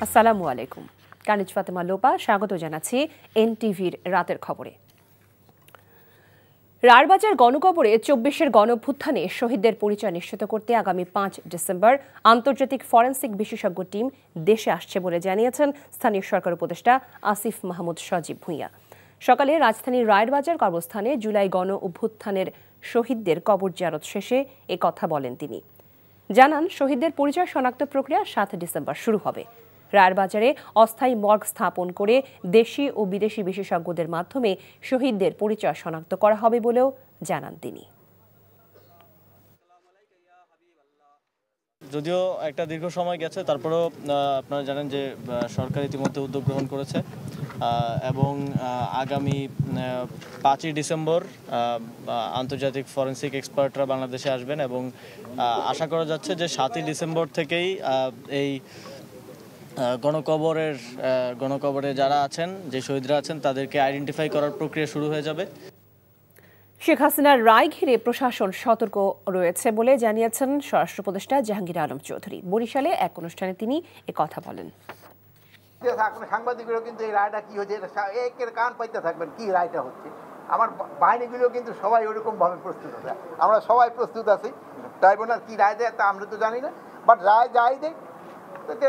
আসসালামু আলাইকুম। কানিজ ফাতেমা লোপা স্বাগত জানাচ্ছি এনটিভির রাতের খবরে। রায়েরবাজার গণকবরে ২৪-এর গণঅভ্যুত্থানে শহীদদের পরিচয় নিশ্চিত করতে আগামী ৫ ডিসেম্বর আন্তর্জাতিক ফরেনসিক বিশেষজ্ঞ টিম দেশে আসছে বলে জানিয়েছেন স্থানীয় সরকার উপদেষ্টা আসিফ মাহমুদ সজীব ভূঁইয়া। সকালে রাজধানীর রায়েরবাজার কবরস্থানে জুলাই গণ অভ্যুত্থানের শহীদদের কবর জিয়ারত শেষে এ কথা বলেন তিনি। জানান, শহীদদের পরিচয় শনাক্ত প্রক্রিয়া ৭ ডিসেম্বর শুরু হবে। রায়েরবাজারে অস্থায়ী মর্গ স্থাপন করে দেশি ও বিদেশি বিশেষজ্ঞদের মাধ্যমে শহীদদের পরিচয় শনাক্ত করা হবে বলেও জানান তিনি। যদিও একটা দীর্ঘ সময় গেছে, তারপরেও আপনারা জানেন যে সরকার ইতিমধ্যে উদ্যোগ গ্রহণ করেছে এবং আগামী ৫ই ডিসেম্বর আন্তর্জাতিক ফরেনসিক এক্সপার্টরা বাংলাদেশে আসবেন এবং আশা করা যাচ্ছে যে ৭ই ডিসেম্বর থেকেই এই গণকবরে যারা আছেন, যে শহীদরা আছেন, তাদেরকে আইডেন্টিফাই করার প্রক্রিয়া শুরু হয়ে যাবে। শেখ হাসিনার রায় ঘিরে প্রশাসন সতর্ক রয়েছে বলে জানিয়েছেন স্বরাষ্ট্র উপদেষ্টা জাহাঙ্গীর আলম চৌধুরী। বরিশালে এক অনুষ্ঠানে তিনি কথা বলেন। সাংবাদিকগুলো কিন্তু এই রায়টা কি হচ্ছে একের কান পাইতে থাকবেন, কি রায়টা হচ্ছে। আমার বাহিনীগুলো কিন্তু সবাই ওরকম ভাবে প্রস্তুত আছে, আমরা সবাই প্রস্তুত আছি। ট্রাইব্যুনাল কি রায় দেয় তা আমরা তো জানি না, বাট রায় যাই দেয়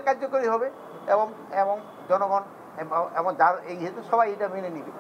কার্যকরী হবে এবং এবং জনগণ এবং যার এই হেতু সবাই এটা মেনে নিবে।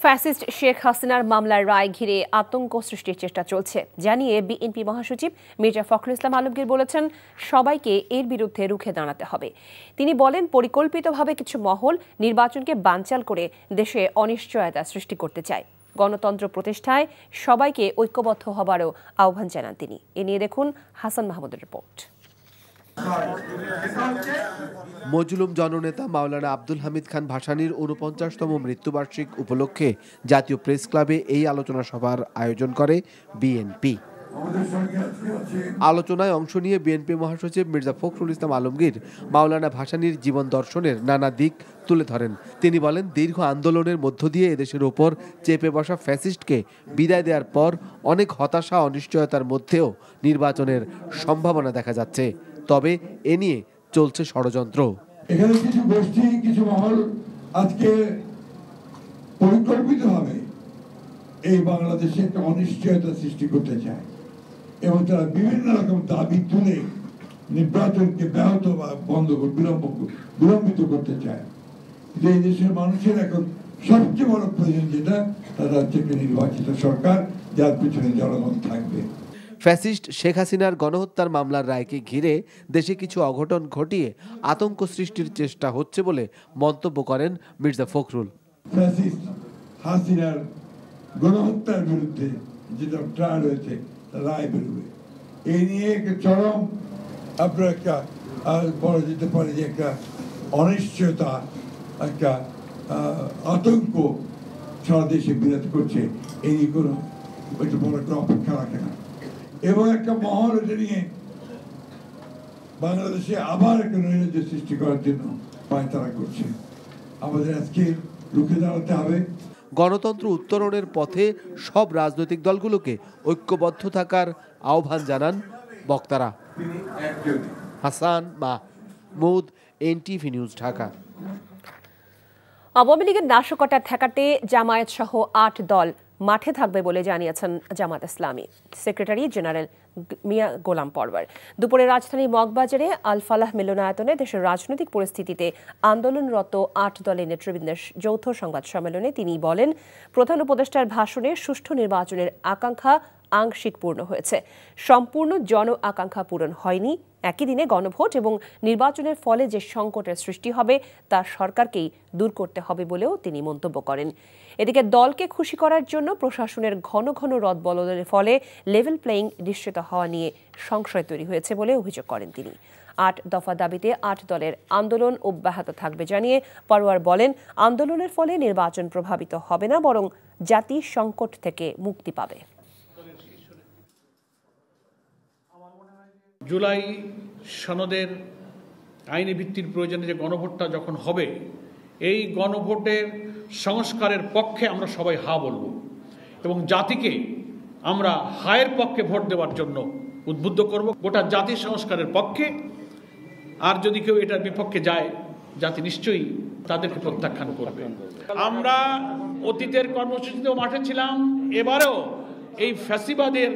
ফ্যাসিস্ট শেখ হাসিনার মামলার রায় ঘিরে আতঙ্ক সৃষ্টির চেষ্টা চলছে জানিয়ে বিএনপি মহাসচিব মির্জা ফখরুল ইসলাম আলমগীর বলেছেন, সবাইকে এর বিরুদ্ধে রুখে দাঁড়াতে হবে। তিনি বলেন, পরিকল্পিতভাবে কিছু মহল নির্বাচনকে বানচাল করে দেশে অনিশ্চয়তা সৃষ্টি করতে চায়। গণতন্ত্র প্রতিষ্ঠায় সবাইকে ঐক্যবদ্ধ হবারও আহ্বান জানান তিনি। এ নিয়ে দেখুন হাসান মাহমুদের রিপোর্ট। মজলুম জননেতা মাওলানা আব্দুল হামিদ খান ভাসানীর ৪৯তম মৃত্যুবার্ষিক উপলক্ষে জাতীয় প্রেস ক্লাবে এই আলোচনা সভার আয়োজন করে বিএনপি। আলোচনায় অংশ নিয়ে বিএনপি মহাসচিব মির্জা ফখরুল ইসলাম আলমগীর মাওলানা ভাসানীর জীবন দর্শনের নানা দিক তুলে ধরেন। তিনি বলেন, দীর্ঘ আন্দোলনের মধ্য দিয়ে এদেশের ওপর চেপে বসা ফ্যাসিস্টকে বিদায় দেওয়ার পর অনেক হতাশা অনিশ্চয়তার মধ্যেও নির্বাচনের সম্ভাবনা দেখা যাচ্ছে। তবে এ নিয়ে চলছে ষড়যন্ত্র। এখানে কিছু গোষ্ঠী, কিছু মহল আজকে পরিকল্পিতভাবে এই বাংলাদেশে একটা অনিশ্চয়তা সৃষ্টি করতে চায় এবং তারা বিভিন্ন রকম দাবি তুলে নির্বাচনকে ব্যাহত বা বন্ধ বিলম্বিত করতে চায়। কিন্তু এই দেশের মানুষের এখন সবচেয়ে বড় প্রয়োজন যেটা, তারা হচ্ছে একটা নির্বাচিত সরকার যার পিছনে জনগণ থাকবে। ফ্যাসিস্ট শেখ হাসিনার গণহত্যার মামলার রায়কে ঘিরে দেশে কিছু অঘটন ঘটিয়ে আতঙ্ক সৃষ্টির চেষ্টা হচ্ছে বলে মন্তব্য করেন মির্জা ফখরুল। ফ্যাসিস্ট হাসিনার গণহত্যার বিরুদ্ধে যেটা ট্রায়াল হয়েছে, রায় বেরোবে, এই নিয়ে একটা চরম আপনার একটা বলা যেতে পারে যে একটা অনিশ্চয়তা, একটা আতঙ্ক সারা দেশে বিরাজ করছে। এই নিয়ে কোনো একটা বড় একটা অপেক্ষা রাখে না এবং একটা মহল এটা নিয়ে বাংলাদেশে আবার একটা নৈরাজ্য সৃষ্টি করার জন্য পায়তারা করছে। আমাদের আজকে রুখে দাঁড়াতে হবে। গণতন্ত্র উত্তরণের পথে সব রাজনৈতিক দলগুলোকে ঐক্যবদ্ধ থাকার আহ্বান জানান বক্তারা। Hasan Mahmud, NTV news, Dhaka. আওয়ামী লীগের নাশকতা ঠেকাতে জামায়াত সহ ৮ দল মাঠে থাকবে বলে জানিয়েছেন জামাত ইসলামী সেক্রেটারি জেনারেল মিয়া গোলাম পরওয়ার। দুপুরে রাজধানীর মগবাজারে আল ফালাহ মিলনায়তনে দেশের রাজনৈতিক পরিস্থিতিতে আন্দোলনরত ৮ দলের নেতৃবৃন্দের যৌথ সংবাদ সম্মেলনে তিনি বলেন, প্রধান উপদেষ্টার ভাষণে সুষ্ঠু নির্বাচনের আকাঙ্ক্ষা আংশিক পূর্ণ হয়েছে, সম্পূর্ণ জন আকাঙ্ক্ষা পূরণ হয়নি। একই দিনে গণভোট এবং নির্বাচনের ফলে যে সংকটের সৃষ্টি হবে তা সরকারকেই দূর করতে হবে বলেও তিনি মন্তব্য করেন। এদিকে দলকে খুশি করার জন্য প্রশাসনের ঘন ঘন রদবদলের ফলে লেভেল প্লেয়িং নিশ্চিত হওয়া নিয়ে সংশয় তৈরি হয়েছে বলে অভিযোগ করেন তিনি। ৮ দফা দাবিতে ৮ দলের আন্দোলন অব্যাহত থাকবে জানিয়ে পরওয়ার বলেন, আন্দোলনের ফলে নির্বাচন প্রভাবিত হবে না, বরং জাতি সংকট থেকে মুক্তি পাবে। জুলাই সনদের আইনি ভিত্তির প্রয়োজনে যে গণভোটটা যখন হবে, এই গণভোটের সংস্কারের পক্ষে আমরা সবাই হা বলবো এবং জাতিকে আমরা হায়ের পক্ষে ভোট দেওয়ার জন্য উদ্বুদ্ধ করব। গোটা জাতি সংস্কারের পক্ষে আর যদি কেউ এটার বিপক্ষে যায়, জাতি নিশ্চয়ই তাদেরকে প্রত্যাখ্যান করবে। আমরা অতীতের কর্মসূচিতেও মাঠে ছিলাম, এবারেও এই ফ্যাসিবাদের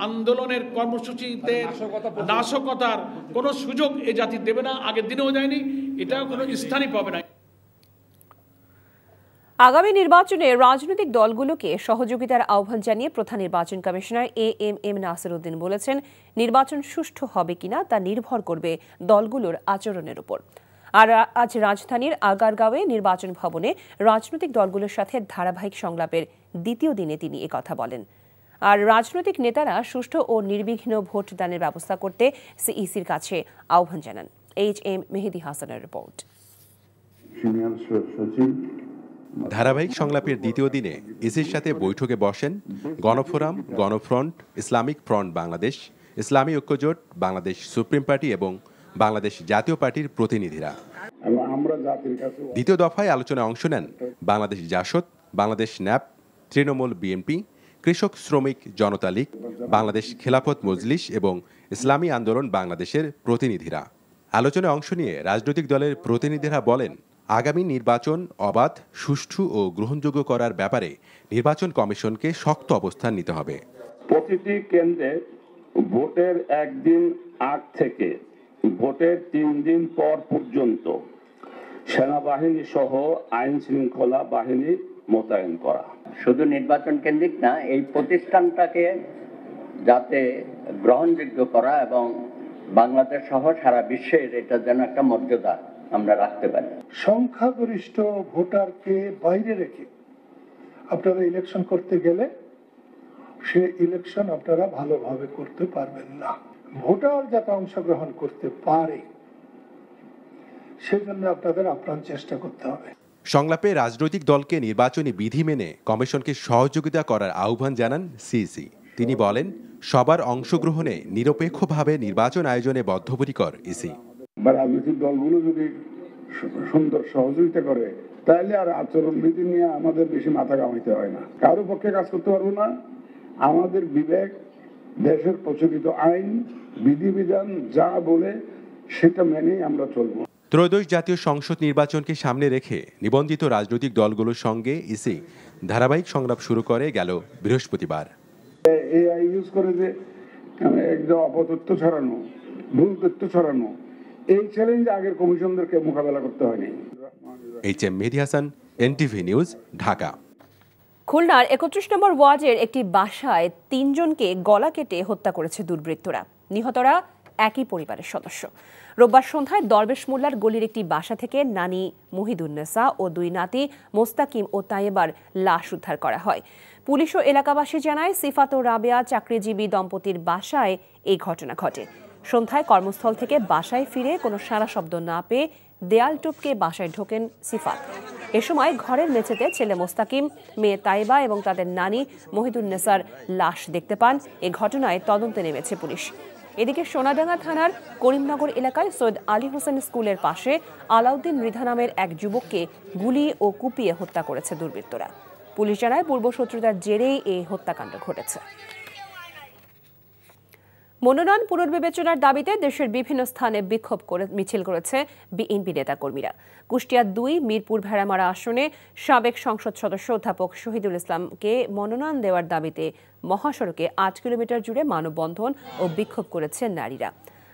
আন্দোলনের কর্মসূচিতে নাশকতার কোনো সুযোগ এ জাতি দেবে না, আগের দিনেও দেয়নি, এটাও কোনো স্থানই পাবে না। আগামী নির্বাচনে রাজনৈতিক দলগুলোকে সহযোগিতার আহ্বান জানিয়ে প্রধান নির্বাচন কমিশনার এএমএম নাসির উদ্দিন বলেছেন, নির্বাচন সুষ্ঠু হবে কিনা তা নির্ভর করবে দলগুলোর আচরণের উপর। আর আজ রাজধানীর আগারগাঁওয়ে নির্বাচন ভবনে রাজনৈতিক দলগুলোর সাথে ধারাবাহিক সংলাপের দ্বিতীয় দিনে তিনি একথা বলেন। আর রাজনৈতিক নেতারা সুষ্ঠু ও নির্বিঘ্ন ভোটদানের ব্যবস্থা করতে সিইসির কাছে আহ্বান জানান। এইচ.এম. মেহেদী হাসানের রিপোর্ট। ধারাবাহিক সংলাপের দ্বিতীয় দিনে ইসির সাথে বৈঠকে বসেন গণফোরাম, গণফ্রন্ট, ইসলামিক ফ্রন্ট বাংলাদেশ, ইসলামী ঐক্যজোট, বাংলাদেশ সুপ্রিম পার্টি এবং বাংলাদেশ জাতীয় পার্টির প্রতিনিধিরা। দ্বিতীয় দফায় আলোচনায় অংশ নেন বাংলাদেশ জাসদ, বাংলাদেশ ন্যাপ, তৃণমূল বিএনপি, কৃষক শ্রমিক জনতা লীগ, বাংলাদেশ খেলাফত মজলিস এবং ইসলামী আন্দোলন বাংলাদেশের প্রতিনিধিরা। আলোচনায় অংশ নিয়ে রাজনৈতিক দলের প্রতিনিধিরা বলেন, আগামী নির্বাচন অবাধ, সুষ্ঠু ও গ্রহণযোগ্য করার ব্যাপারে নির্বাচন কমিশনকে শক্ত অবস্থান নিতে হবে। প্রতিটি কেন্দ্রে ভোটের একদিন আগ থেকে ভোটের 3 দিন পর পর্যন্ত সেনাবাহিনী সহ আইন শৃঙ্খলা বাহিনী মোতায়েন করা। শুধু নির্বাচন কেন্দ্রিক না, এই প্রতিষ্ঠানটাকে যাতে গ্রহণযোগ্য করা এবং বাংলাদেশ সহ সারা বিশ্বের এটা যেন একটা মর্যাদা আমরা রাখতে পারি। সংখ্যাগরিষ্ঠ ভোটারকে বাইরে রেখে আপনারা ইলেকশন করতে গেলে সে ইলেকশন আপনারা ভালোভাবে করতে পারবেন না। ভোটার যাতে অংশগ্রহণ করতে পারে সেজন্য আপনাদের আপ্রাণ চেষ্টা করতে হবে। সংলাপে রাজনৈতিক দলকে নির্বাচনী বিধি মেনে কমিশনকে সহযোগিতা করার আহ্বান জানান সিইসি। তিনি বলেন, সবার অংশগ্রহণে নিরপেক্ষভাবে নির্বাচন আয়োজনে বদ্ধপরিকর ইসি। রাজনৈতিক দলগুলো যদি সুন্দর সহযোগিতা করে তাহলে আর আচরণবিধি নিয়ে আমাদের বেশি মাথা ঘামাইতে হয় না, কারো পক্ষে কাজ করতে পারবো না। আমাদের বিবেক, দেশের প্রচলিত আইন, বিধিবিধান যা বলে সেটা মেনেই আমরা চলবো। ত্রয়োদশ জাতীয় সংসদ নির্বাচনকে সামনে রেখে নিবন্ধিত রাজনৈতিক দলগুলোর সঙ্গে ইসি ধারাবাহিক সংলাপ শুরু করে গেল বৃহস্পতিবার। এআই ইউজ করে যে একদম অপতথ্য ছড়ানো, ভুল তথ্য ছড়ানো, এই চ্যালেঞ্জ আগের কমিশনদেরকে মোকাবেলা করতে হয়নি। এইচ.এম. মেহেদী হাসান, এনটিভি নিউজ, ঢাকা। খুলনার 31 নম্বর ওয়ার্ডের একটি বাসায় 3 জনকে গলা কেটে হত্যা করেছে দুর্বৃত্তরা। নিহতরা একই পরিবারের সদস্য। রোববার সন্ধ্যায় দরবেশ মোল্লার গলির একটি বাসা থেকে নানি মুহিদুন্নেসা ও 2 নাতি মোস্তাকিম ও তায়েবার লাশ উদ্ধার করা হয়। পুলিশ ও এলাকাবাসী জানায়, সিফাত ও রাবেয়া চাকরিজীবী দম্পতির বাসায় এই ঘটনা ঘটে। সন্ধ্যায় কর্মস্থল থেকে বাসায় ফিরে কোনো সাড়া শব্দ না পেয়ে দেয়াল টপকে বাসায় ঢোকেন সিফাত। এ সময় ঘরের মেঝেতে ছেলে মোস্তাকিম, মেয়ে তাইবা এবং তাদের নানি মহিদুন্নেসার লাশ দেখতে পান। এ ঘটনায় তদন্তে নেমেছে পুলিশ। এদিকে সোনাডাঙ্গা থানার করিমনগর এলাকায় সৈয়দ আলী হোসেন স্কুলের পাশে আলাউদ্দিন মৃধা নামের এক যুবককে গুলি ও কুপিয়ে হত্যা করেছে দুর্বৃত্তরা। পুলিশ জানায়, পূর্বশত্রুতার জেরেই এই হত্যাকাণ্ড ঘটেছে। মনোনয়ন পুনর্বিবেচনার দাবিতে দেশের বিভিন্ন স্থানে বিক্ষোভ করে মিছিল করেছে বিএনপি নেতাকর্মীরা। কুষ্টিয়া 2 মিরপুর ভেড়ামারা আসনে সাবেক সংসদ সদস্য অধ্যাপক শহীদুল ইসলামকে মনোনয়ন দেওয়ার দাবিতে মহাসড়কে 8 কিলোমিটার জুড়ে মানববন্ধন ও বিক্ষোভ করেছে নারীরা।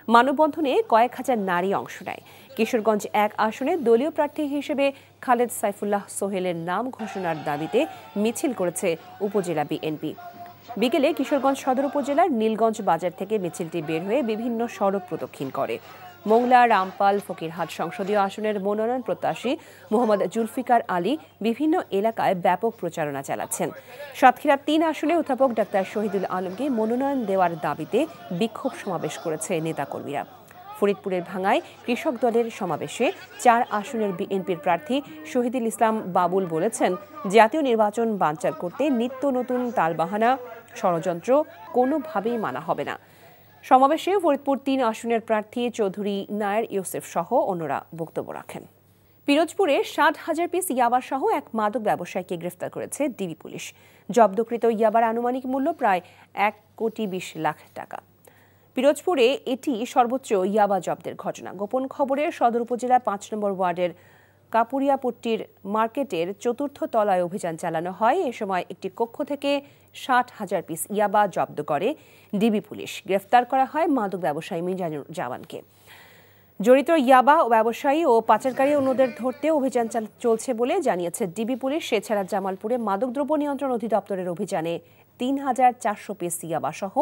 মানববন্ধনে কয়েক হাজার নারী অংশ নেয়। কিশোরগঞ্জ 1 আসনে দলীয় প্রার্থী হিসেবে খালেদ সাইফুল্লাহ সোহেলের নাম ঘোষণার দাবিতে মিছিল করেছে উপজেলা বিএনপি। বিকেলে কিশোরগঞ্জ সদর উপজেলার নীলগঞ্জ বাজার থেকে মিছিলটি বের হয়ে বিভিন্ন সড়ক প্রদক্ষিণ করে। মোংলা, রামপাল, ফকিরহাট সংসদীয় আসনের মনোনয়ন প্রত্যাশী মোহাম্মদ জুলফিকার আলী বিভিন্ন এলাকায় ব্যাপক প্রচারণা চালাচ্ছেন। সাতক্ষীরা 3 আসনে অধ্যাপক ডাক্তার শহীদুল আলমকে মনোনয়ন দেওয়ার দাবিতে বিক্ষোভ সমাবেশ করেছে নেতাকর্মীরা। ফরিদপুরের ভাঙ্গায় কৃষক দলের সমাবেশে 4 আসনের বিএনপির প্রার্থী শহীদুল ইসলাম বাবুল বলেছেন, জাতীয় নির্বাচন বানচাল করতে নিত্য নতুন তালবাহানা, ষড়যন্ত্র কোনোভাবেই মানা হবে না। সমাবেশে ফরিদপুর 3 আসনের প্রার্থী চৌধুরী নায়ের ইউসেফ সহ অন্যরা বক্তব্য রাখেন। পিরোজপুরে 60,000 পিস ইয়াবা সহ এক মাদক ব্যবসায়ীকে গ্রেফতার করেছে ডিবি পুলিশ। জব্দকৃত ইয়াবার আনুমানিক মূল্য প্রায় 1,20,00,000 টাকা। পিরোজপুরে এটি সর্বোচ্চ ইয়াবা জব্দের ঘটনা। গোপন খবরে সদর উপজেলা ৫ নম্বর ওয়ার্ডের কাপুরিয়াপট্টির মার্কেটের ৪র্থ তলায় অভিযান চালানো হয়। এ সময় একটি কক্ষ থেকে ৬০,০০০ পিস ইয়াবা জব্দ করে ডিবি পুলিশ। গ্রেফতার করা হয় মাদক ব্যবসায়ী মিজানুজ্জামানকে। জড়িত ইয়াবা ব্যবসায়ী ও পাচারকারী অন্যদের ধরতে অভিযান চলছে বলে জানিয়েছে ডিবি পুলিশ। এছাড়া জামালপুরে মাদকদ্রব্য নিয়ন্ত্রণ অধিদপ্তরের অভিযানে ৩,৪০০ পিস ইয়াবা সহ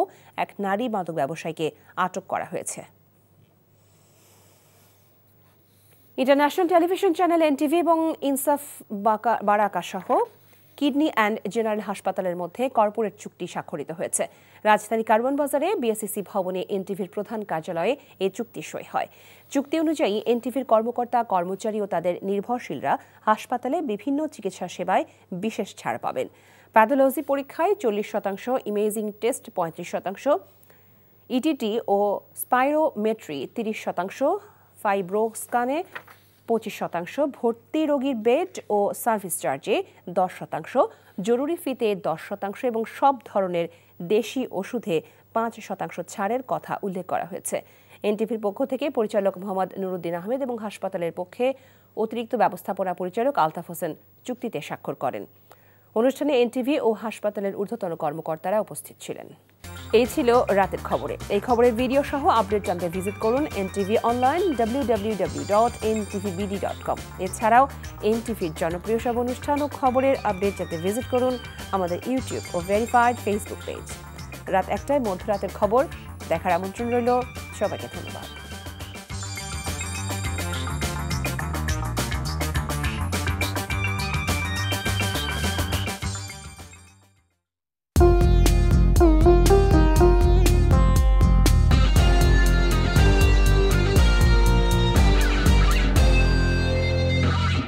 এক নারী মাদক ব্যবসায়ীকে আটক করা হয়েছে। ইন্টারন্যাশনাল টেলিভিশন চ্যানেল এনটিভি এবং ইনসাফ বারাকা সহ কিডনি অ্যান্ড জেনারেল হাসপাতালের মধ্যে কর্পোরেট চুক্তি স্বাক্ষরিত হয়েছে। রাজধানী কারওয়ান বাজারে বিএসইসি ভবনে এনটিভির প্রধান কার্যালয়ে এই চুক্তি সই হয়। চুক্তি অনুযায়ী এনটিভির কর্মকর্তা কর্মচারী ও তাদের নির্ভরশীলরা হাসপাতালে বিভিন্ন চিকিৎসা সেবায় বিশেষ ছাড় পাবেন। প্যাথোলজি পরীক্ষায় 40%, ইমেজিং টেস্ট 35%, ইটিটি ও স্পাইরোমেট্রি 30%, ফাইব্রোস্কানে 25%, ভর্তি রোগীর বেড ও সার্ভিস চার্জে 10%, জরুরি ফিতে 10% এবং সব ধরনের দেশি ওষুধে 5% ছাড়ের কথা উল্লেখ করা হয়েছে। এনটিভির পক্ষ থেকে পরিচালক মোহাম্মদ নুরুদ্দিন আহমেদ এবং হাসপাতালের পক্ষে অতিরিক্ত ব্যবস্থাপনা পরিচালক আলতাফ হোসেন চুক্তিতে স্বাক্ষর করেন। অনুষ্ঠানে এনটিভি ও হাসপাতালের ঊর্ধ্বতন কর্মকর্তারা উপস্থিত ছিলেন। এই ছিল রাতের খবরে। এই খবরের ভিডিও সহ আপডেট জানতে ভিজিট করুন এনটিভি অনলাইন www.ntvbd.com। এছাড়াও এনটিভির জনপ্রিয় সব অনুষ্ঠান ও খবরের আপডেট জানতে ভিজিট করুন আমাদের ইউটিউব ও ভেরিফাইড ফেসবুক পেজ। রাত ১টায় মধ্যরাতের খবর দেখার আমন্ত্রণ রইল। সবাইকে ধন্যবাদ।